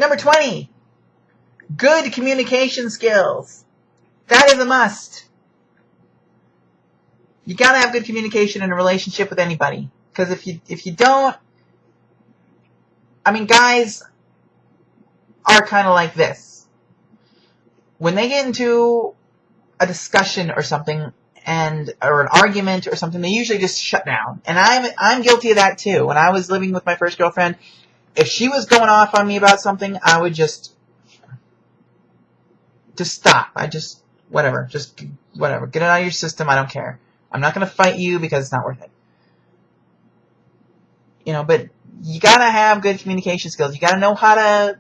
Number 20, good communication skills. That is a must. You gotta have good communication in a relationship with anybody. Because if you don't, I mean, guys are kind of like this. When they get into a discussion or something, or an argument or something, they usually just shut down. And I'm guilty of that too. When I was living with my first girlfriend, if she was going off on me about something, I would just stop. Whatever. Get it out of your system. I don't care. I'm not going to fight you because it's not worth it. But you got to have good communication skills. You got to know how to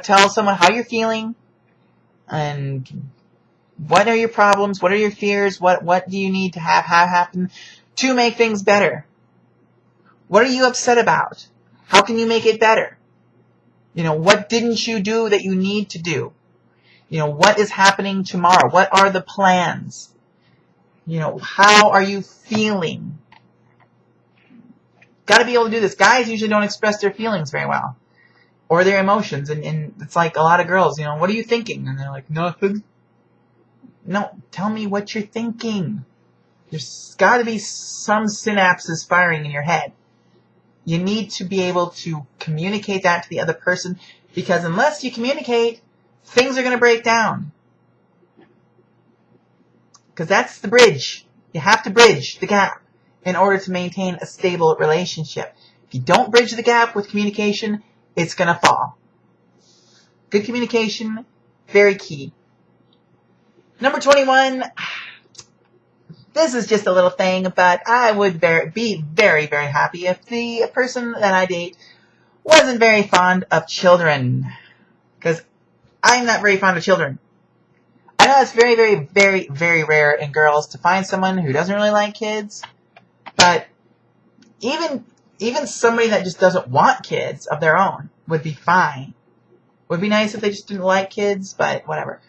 tell someone how you're feeling, and what are your problems, what are your fears, what do you need to have happen to make things better? What are you upset about? How can you make it better? What didn't you do that you need to do? What is happening tomorrow? What are the plans? How are you feeling? Got to be able to do this. Guys usually don't express their feelings very well, or their emotions, and it's like a lot of girls, what are you thinking? And they're like, nothing. No, tell me what you're thinking. There's got to be some synapses firing in your head. You need to be able to communicate that to the other person, because unless you communicate, things are going to break down. Because that's the bridge. You have to bridge the gap in order to maintain a stable relationship. If you don't bridge the gap with communication, it's going to fall. Good communication, very key. Number 21, this is just a little thing, but I would be very, very happy if the person that I date wasn't very fond of children. Because I'm not very fond of children. I know it's very, very, very, very rare in girls to find someone who doesn't really like kids. But even somebody that just doesn't want kids of their own would be fine. Would be nice if they just didn't like kids, but whatever.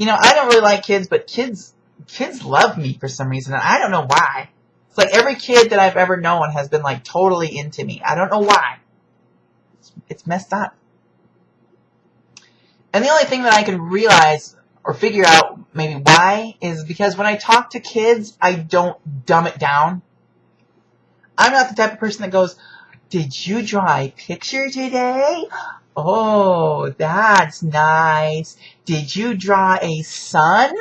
I don't really like kids, but kids love me for some reason, and I don't know why. It's like every kid that I've ever known has been like totally into me. I don't know why. It's messed up. And the only thing that I can realize or figure out maybe why is because when I talk to kids, I don't dumb it down. I'm not the type of person that goes, did you draw a picture today? Oh, that's nice. Did you draw a sun?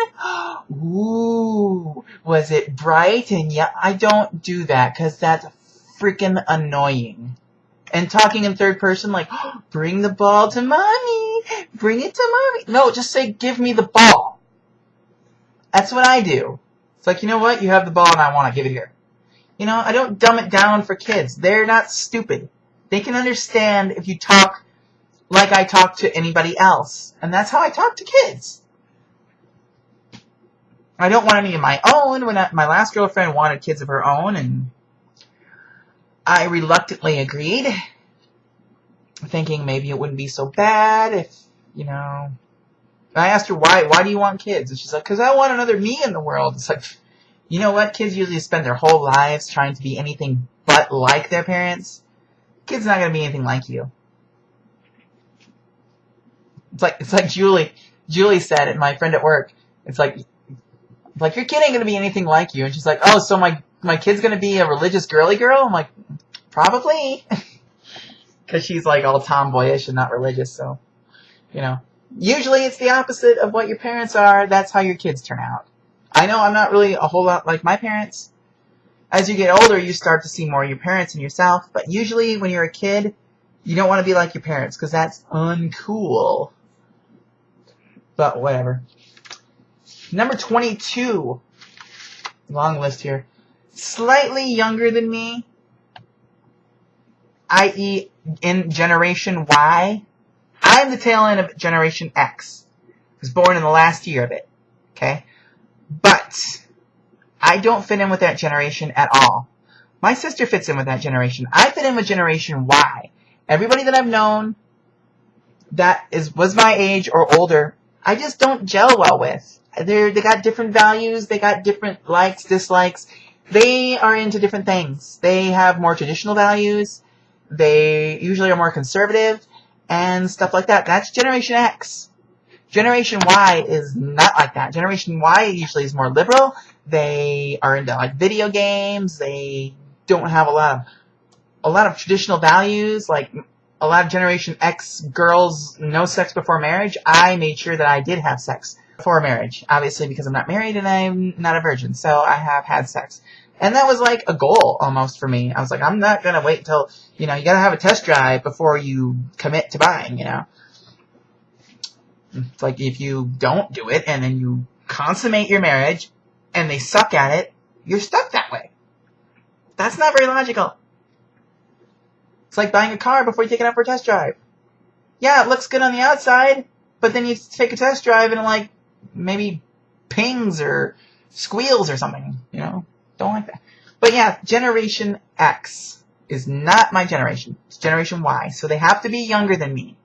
Ooh, was it bright? And yeah, I don't do that because that's freaking annoying. And talking in third person like, oh, bring the ball to mommy. Bring it to mommy. No, just say, give me the ball. That's what I do. It's like, you know what? You have the ball and I want to give it here. I don't dumb it down for kids. They're not stupid. They can understand if you talk like I talk to anybody else. And that's how I talk to kids. I don't want any of my own. My last girlfriend wanted kids of her own, and I reluctantly agreed, thinking maybe it wouldn't be so bad if, I asked her, why do you want kids? And she's like, because I want another me in the world. It's like, you know what? Kids usually spend their whole lives trying to be anything but like their parents. Kid's not going to be anything like you. It's like Julie said, and my friend at work, it's like your kid ain't going to be anything like you. And she's like, oh, so my kid's going to be a religious girly girl? I'm like, probably. Because she's like all tomboyish and not religious, so, Usually it's the opposite of what your parents are. That's how your kids turn out. I know I'm not really a whole lot like my parents. As you get older, you start to see more of your parents and yourself. But usually when you're a kid, you don't want to be like your parents because that's uncool. But whatever. Number 22. Long list here. Slightly younger than me. I.e. in Generation Y. I'm the tail end of Generation X. I was born in the last year of it. Okay? But I don't fit in with that generation at all. My sister fits in with that generation. I fit in with Generation Y. Everybody that I've known that was my age or older, I just don't gel well with. They got different values. They got different likes, dislikes. They are into different things. They have more traditional values. They usually are more conservative. and stuff like that. That's Generation X. Generation Y is not like that. Generation Y usually is more liberal. They are into like video games. They don't have a lot of traditional values. Like a lot of Generation X girls, no sex before marriage. I made sure that I did have sex before marriage, obviously because I'm not married and I'm not a virgin, so I have had sex. And that was like a goal almost for me. I was like, I'm not gonna wait until, you gotta have a test drive before you commit to buying, It's like if you don't do it and then you consummate your marriage and they suck at it, you're stuck that way. That's not very logical. It's like buying a car before you take it out for a test drive. Yeah, it looks good on the outside, but then you take a test drive and it like maybe pings or squeals or something, Don't like that. But yeah, Generation X is not my generation. It's Generation Y. So they have to be younger than me.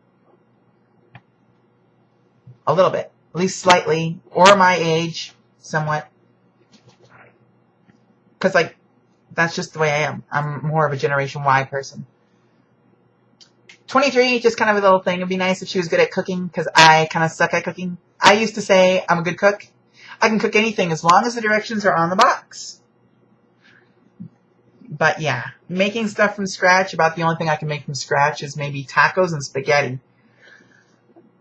A little bit. At least slightly. Or my age. Somewhat. Because, that's just the way I am. I'm more of a Generation Y person. 23, just kind of a little thing. It'd be nice if she was good at cooking, because I kind of suck at cooking. I used to say I'm a good cook. I can cook anything as long as the directions are on the box. But yeah, making stuff from scratch, about the only thing I can make from scratch is maybe tacos and spaghetti.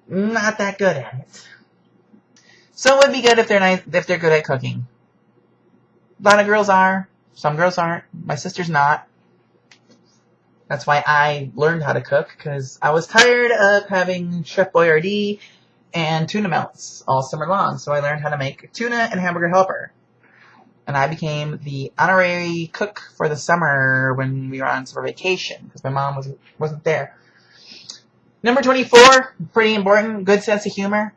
Not that good at it. So it would be good if they're good at cooking. A lot of girls are. Some girls aren't. My sister's not. That's why I learned how to cook, because I was tired of having Chef Boyardee and tuna melts all summer long. So I learned how to make tuna and hamburger helper. And I became the honorary cook for the summer when we were on summer vacation, because my mom wasn't there. Number 24, pretty important, good sense of humor.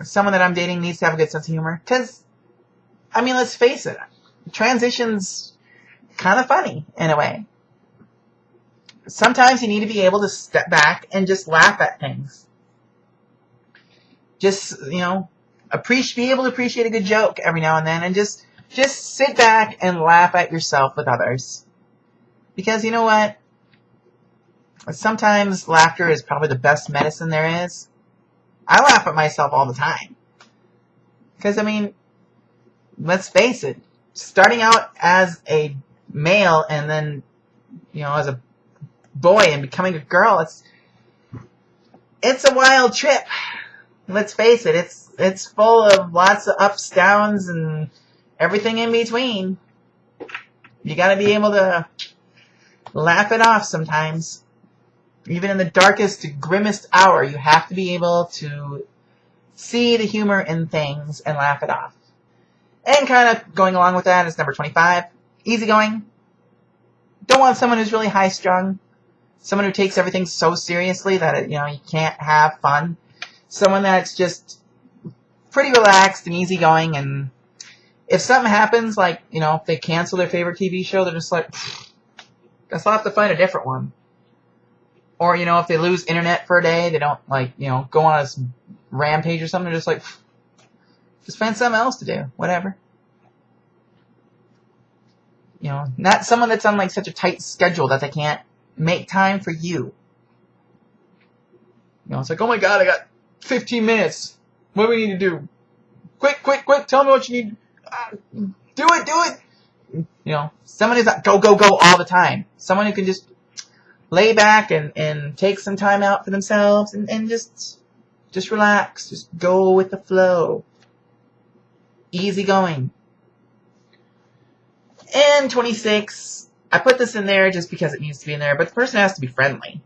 Someone that I'm dating needs to have a good sense of humor. Because, let's face it, transition's kind of funny in a way. Sometimes you need to be able to step back and just laugh at things. Just, be able to appreciate a good joke every now and then, and just sit back and laugh at yourself with others. Because you know what? Sometimes laughter is probably the best medicine there is. I laugh at myself all the time. Because, let's face it. Starting out as a male and then, as a boy and becoming a girl, it's a wild trip. Let's face it. It's full of lots of ups, downs, and everything in between. You gotta be able to laugh it off sometimes. Even in the darkest, grimmest hour, you have to be able to see the humor in things and laugh it off. And kind of going along with that is number 25. Easygoing. Don't want someone who's really high-strung. Someone who takes everything so seriously that, you can't have fun. Someone that's just pretty relaxed and easygoing, and if something happens, like, if they cancel their favorite TV show, they're just like, guess I'll have to find a different one. Or, if they lose internet for a day, they don't, go on a rampage or something, they're just like, just find something else to do. Whatever. Not someone that's on, such a tight schedule that they can't make time for you. It's like, oh my god, I got 15 minutes. What do we need to do? Quick, tell me what you need. Do it. Someone who's not go all the time. Someone who can just lay back and take some time out for themselves and just relax. Just go with the flow. Easy going. And 26, I put this in there just because it needs to be in there, but the person has to be friendly.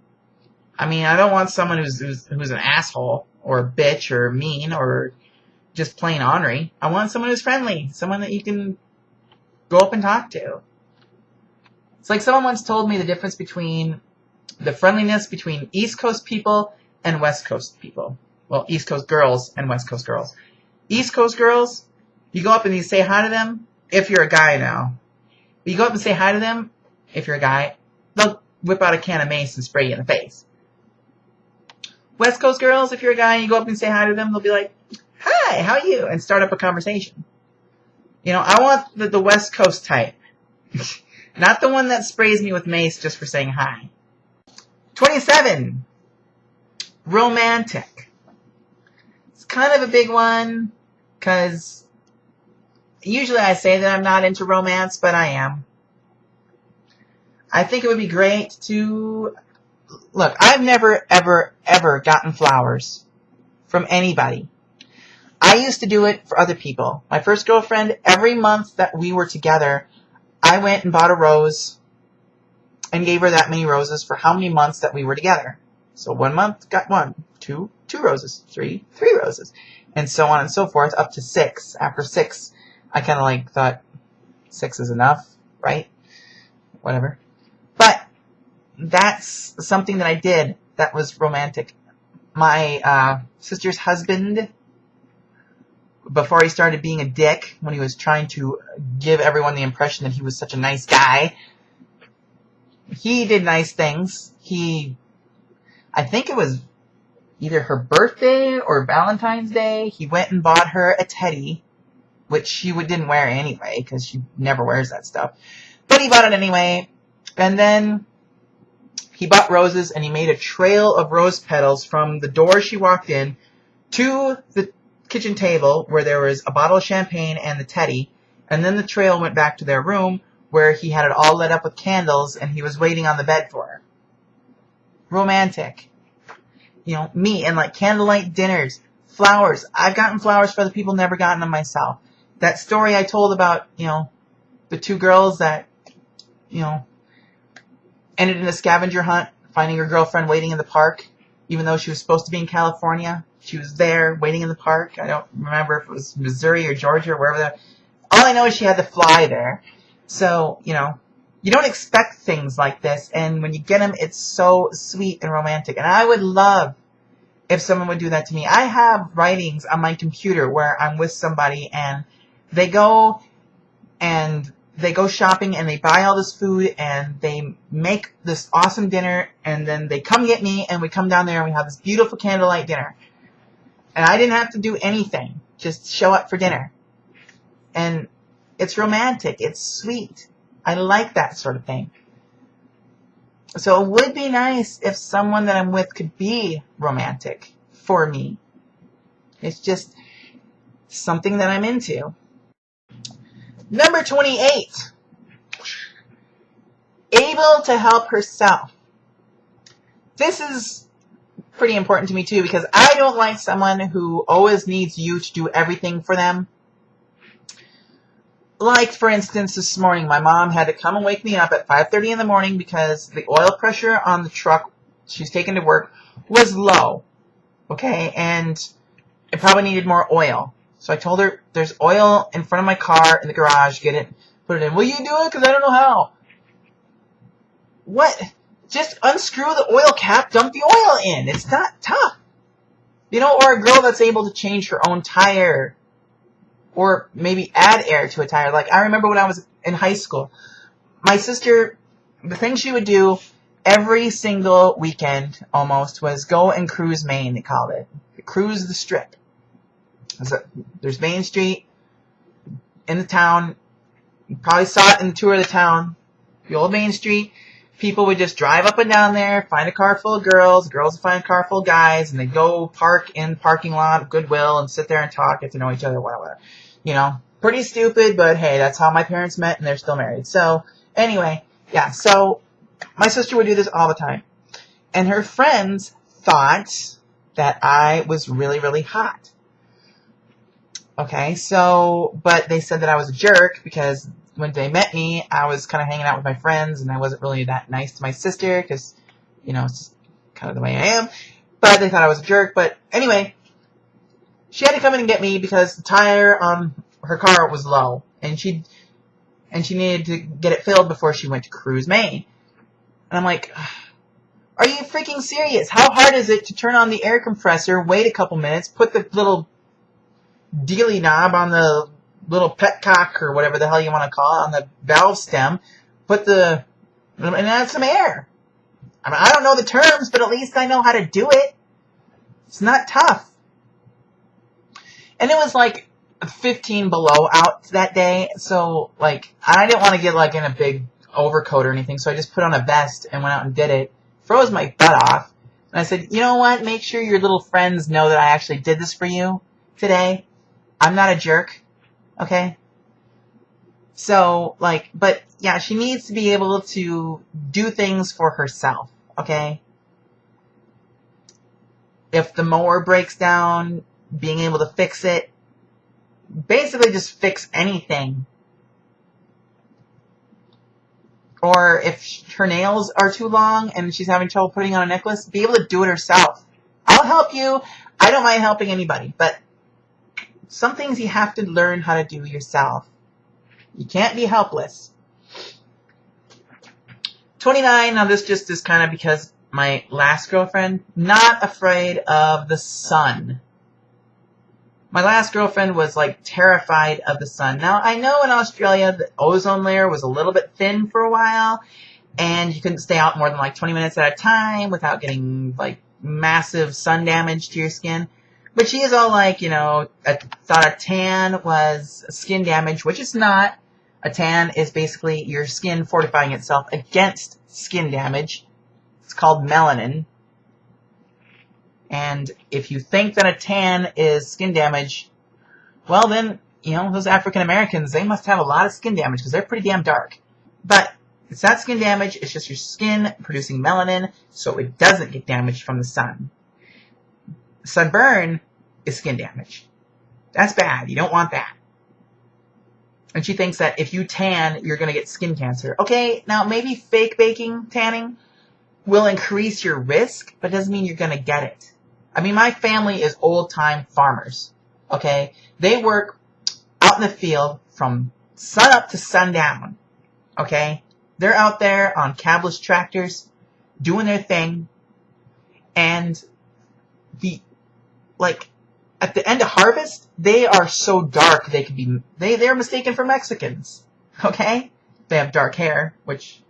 I don't want someone who's an asshole or a bitch or mean or just plain ornery. I want someone who's friendly, someone that you can go up and talk to. It's like someone once told me the difference between the friendliness between East Coast people and West Coast people. Well, East Coast girls and West Coast girls. East Coast girls, you go up and you say hi to them if you're a guy now. You go up and say hi to them if you're a guy, they'll whip out a can of mace and spray you in the face. West Coast girls, if you're a guy and you go up and say hi to them, they'll be like, hi, how are you? And start up a conversation. I want the West Coast type. Not the one that sprays me with mace just for saying hi. 27. Romantic. It's kind of a big one because usually I say that I'm not into romance, but I am. I think it would be great to... Look, I've never, ever, ever gotten flowers from anybody. I used to do it for other people. My first girlfriend, every month that we were together, I went and bought a rose and gave her that many roses for how many months that we were together. So 1 month got 1, 2 roses, 3 roses, and so on and so forth, up to 6. After 6, I kind of like thought 6 is enough, right? Whatever. But that's something that I did that was romantic. My sister's husband, before he started being a dick, when he was trying to give everyone the impression that he was such a nice guy, he did nice things. I think it was either her birthday or Valentine's Day, he went and bought her a teddy, which she didn't wear anyway, because she never wears that stuff. But he bought it anyway, and then he bought roses, and he made a trail of rose petals from the door she walked in to the kitchen table where there was a bottle of champagne and the teddy, and then the trail went back to their room where he had it all lit up with candles, and he was waiting on the bed for her. Romantic. You know, me and like candlelight dinners, flowers. I've gotten flowers for other people, never gotten them myself. That story I told about, you know, the 2 girls that, you know, ended in a scavenger hunt, finding her girlfriend waiting in the park, even though she was supposed to be in California. She was there, waiting in the park. I don't remember if it was Missouri or Georgia or wherever. All I know is she had to fly there. So, you know, you don't expect things like this, and when you get them, it's so sweet and romantic. And I would love if someone would do that to me. I have writings on my computer where I'm with somebody, and they go shopping, and they buy all this food, and they make this awesome dinner, and then they come get me, and we come down there, and we have this beautiful candlelight dinner. And I didn't have to do anything, just show up for dinner. And it's romantic, it's sweet. I like that sort of thing. So it would be nice if someone that I'm with could be romantic for me. It's just something that I'm into. Number 28. Able to help herself. This is pretty important to me too, because I don't like someone who always needs you to do everything for them. Like, for instance, this morning, my mom had to come and wake me up at 5:30 in the morning because the oil pressure on the truck she's taken to work was low. Okay? And it probably needed more oil. So I told her, there's oil in front of my car in the garage. Get it, put it in. Will you do it? Because I don't know how. What? Just unscrew the oil cap, dump the oil in. It's not tough. You know, or a girl that's able to change her own tire. Or maybe add air to a tire. Like, I remember when I was in high school, my sister, the thing she would do every single weekend, almost, was go and cruise Maine, they called it. Cruise the Strip. So, there's Main Street in the town. You probably saw it in the tour of the town. The old Main Street. People would just drive up and down there, find a car full of girls would find a car full of guys, and they'd go park in the parking lot of Goodwill and sit there and talk, get to know each other, whatever. You know, pretty stupid, but hey, that's how my parents met, and they're still married. So, anyway, yeah, so my sister would do this all the time. And her friends thought that I was really, really hot. Okay, so, but they said that I was a jerk because when they met me, I was kind of hanging out with my friends, and I wasn't really that nice to my sister because, you know, it's kind of the way I am. But they thought I was a jerk. But anyway, she had to come in and get me because the tire on her car was low, and she needed to get it filled before she went to cruise Maine. And I'm like, are you freaking serious? How hard is it to turn on the air compressor, wait a couple minutes, put the little dealy knob on the little petcock or whatever the hell you want to call it on the valve stem, and add some air. I mean, I don't know the terms, but at least I know how to do it. It's not tough. And it was like 15 below out that day, so like I didn't want to get like in a big overcoat or anything, so I just put on a vest and went out and did it. Froze my butt off. And I said, you know what? Make sure your little friends know that I actually did this for you today. I'm not a jerk. Okay? So, like, but yeah, she needs to be able to do things for herself. Okay? If the mower breaks down, being able to fix it. Basically just fix anything. Or if her nails are too long and she's having trouble putting on a necklace, be able to do it herself. I'll help you. I don't mind helping anybody. But some things you have to learn how to do yourself. You can't be helpless. 29, now this just is kind of because my last girlfriend, not afraid of the sun. My last girlfriend was like terrified of the sun. Now, I know in Australia the ozone layer was a little bit thin for a while, and you couldn't stay out more than like 20 minutes at a time without getting like massive sun damage to your skin. But she is all like, you know, thought a tan was skin damage, which it's not. A tan is basically your skin fortifying itself against skin damage. It's called melanin. And if you think that a tan is skin damage, well then, you know, those African Americans, they must have a lot of skin damage because they're pretty damn dark. But it's not skin damage, it's just your skin producing melanin so it doesn't get damaged from the sun. Sunburn is skin damage. That's bad. You don't want that. And she thinks that if you tan, you're going to get skin cancer. Okay, now maybe fake baking tanning will increase your risk, but doesn't mean you're going to get it. I mean, my family is old-time farmers, okay? They work out in the field from sun up to sundown, okay? They're out there on cabless tractors doing their thing, and at the end of harvest, they are so dark they could be, they're mistaken for Mexicans, okay? They have dark hair, which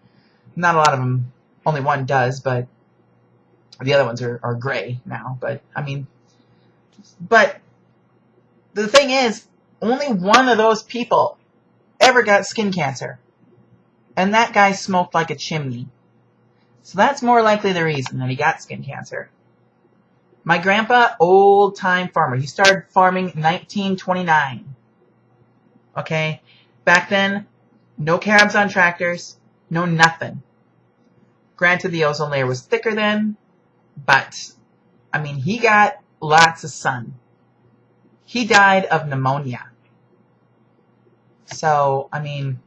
not a lot of them, only one does, but the other ones are gray now. But, I mean, but the thing is, only one of those people ever got skin cancer. And that guy smoked like a chimney. So that's more likely the reason that he got skin cancer. My grandpa, old-time farmer. He started farming in 1929. Okay? Back then, no cabs on tractors, no nothing. Granted, the ozone layer was thicker then, but, I mean, he got lots of sun. He died of pneumonia. So, I mean,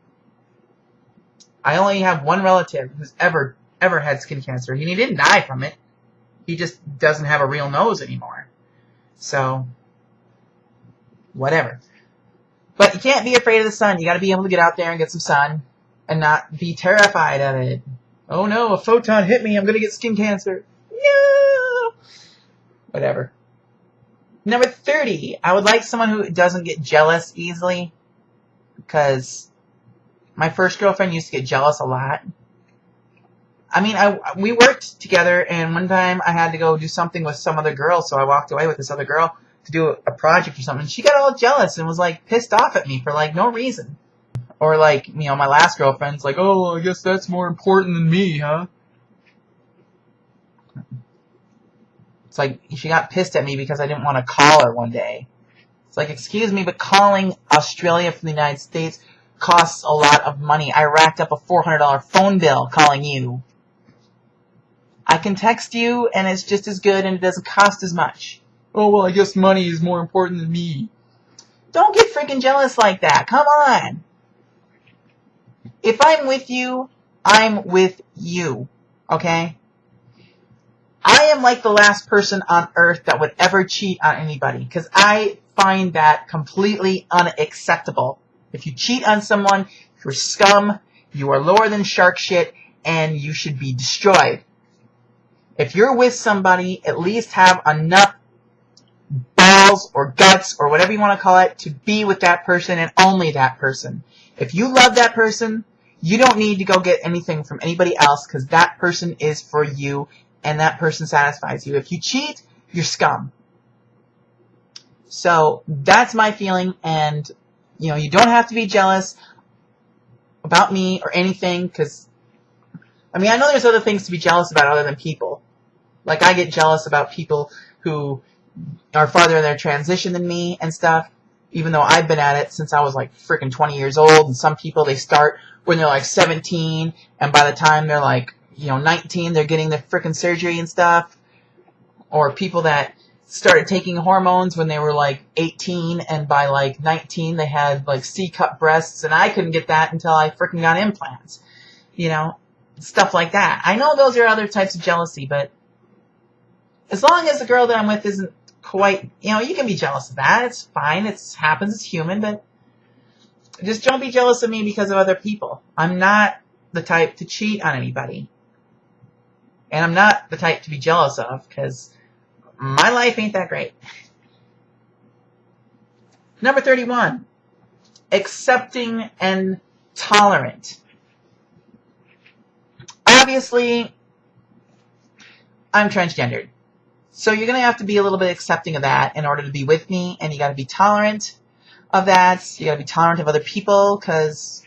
I only have one relative who's ever had skin cancer. He didn't die from it. He just doesn't have a real nose anymore. So, whatever. But you can't be afraid of the sun. You gotta be able to get out there and get some sun and not be terrified of it. Oh no, a photon hit me. I'm gonna get skin cancer. No! Whatever. Number 30. I would like someone who doesn't get jealous easily. Because my first girlfriend used to get jealous a lot. I mean, we worked together, and one time I had to go do something with some other girl, so I walked away with this other girl to do a project or something. She got all jealous and was, like, pissed off at me for, like, no reason. Or, like, you know, my last girlfriend's like, oh, I guess that's more important than me, huh? It's like, she got pissed at me because I didn't want to call her one day. It's like, excuse me, but calling Australia from the United States costs a lot of money. I racked up a $400 phone bill calling you. I can text you, and it's just as good, and it doesn't cost as much. Oh, well, I guess money is more important than me. Don't get freaking jealous like that. Come on. If I'm with you, I'm with you. Okay? I am like the last person on earth that would ever cheat on anybody, because I find that completely unacceptable. If you cheat on someone, you're scum, you are lower than shark shit, and you should be destroyed. If you're with somebody, at least have enough balls or guts or whatever you want to call it to be with that person and only that person. If you love that person, you don't need to go get anything from anybody else because that person is for you and that person satisfies you. If you cheat, you're scum. So that's my feeling, and you know, you don't have to be jealous about me or anything because, I mean, I know there's other things to be jealous about other than people. Like, I get jealous about people who are farther in their transition than me and stuff, even though I've been at it since I was like freaking 20 years old. And some people, they start when they're like 17, and by the time they're like, 19, they're getting the freaking surgery and stuff. Or people that started taking hormones when they were like 18, and by like 19 they had like C-cup breasts, and I couldn't get that until I freaking got implants. Stuff like that. I know those are other types of jealousy, but as long as the girl that I'm with isn't quite, you can be jealous of that. It's fine. It happens. It's human, but just don't be jealous of me because of other people. I'm not the type to cheat on anybody. And I'm not the type to be jealous of, because my life ain't that great. Number 31, accepting and tolerant. Obviously, I'm transgendered. So you're going to have to be a little bit accepting of that in order to be with me, and you got to be tolerant of that. You got to be tolerant of other people, because,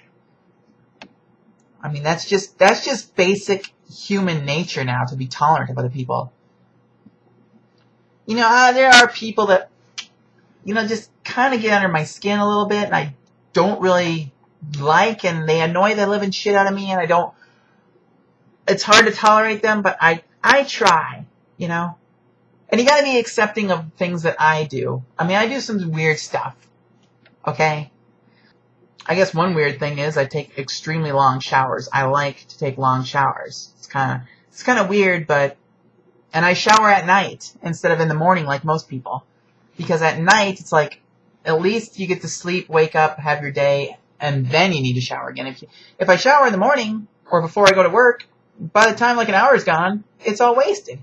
that's just basic human nature now, to be tolerant of other people. There are people that, just kind of get under my skin a little bit, and I don't really like, and they annoy the living shit out of me, and it's hard to tolerate them, but I try, And you gotta be accepting of things that I do. I do some weird stuff, okay? I guess one weird thing is I take extremely long showers. I like to take long showers. It's kind of weird, and I shower at night instead of in the morning like most people. Because at night, it's like, at least you get to sleep, wake up, have your day, and then you need to shower again. If I shower in the morning, or before I go to work, by the time like an hour is gone, it's all wasted.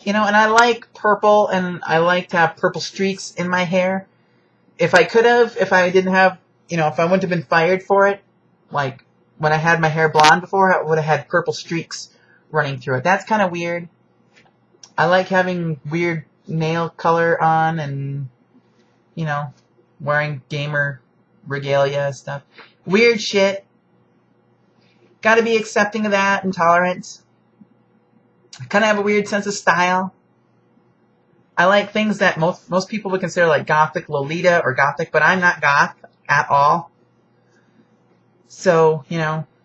And I like purple, and I like to have purple streaks in my hair. If I didn't have, if I wouldn't have been fired for it, like when I had my hair blonde before, I would have had purple streaks running through it. That's kind of weird. I like having weird nail color on, and, wearing gamer regalia stuff. Weird shit. Gotta be accepting of that and tolerant. I kind of have a weird sense of style. I like things that most people would consider like gothic Lolita or gothic, but I'm not goth at all. So,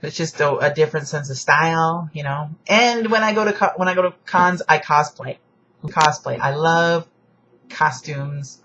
it's just a different sense of style, And when I go to cons, I cosplay. I love costumes.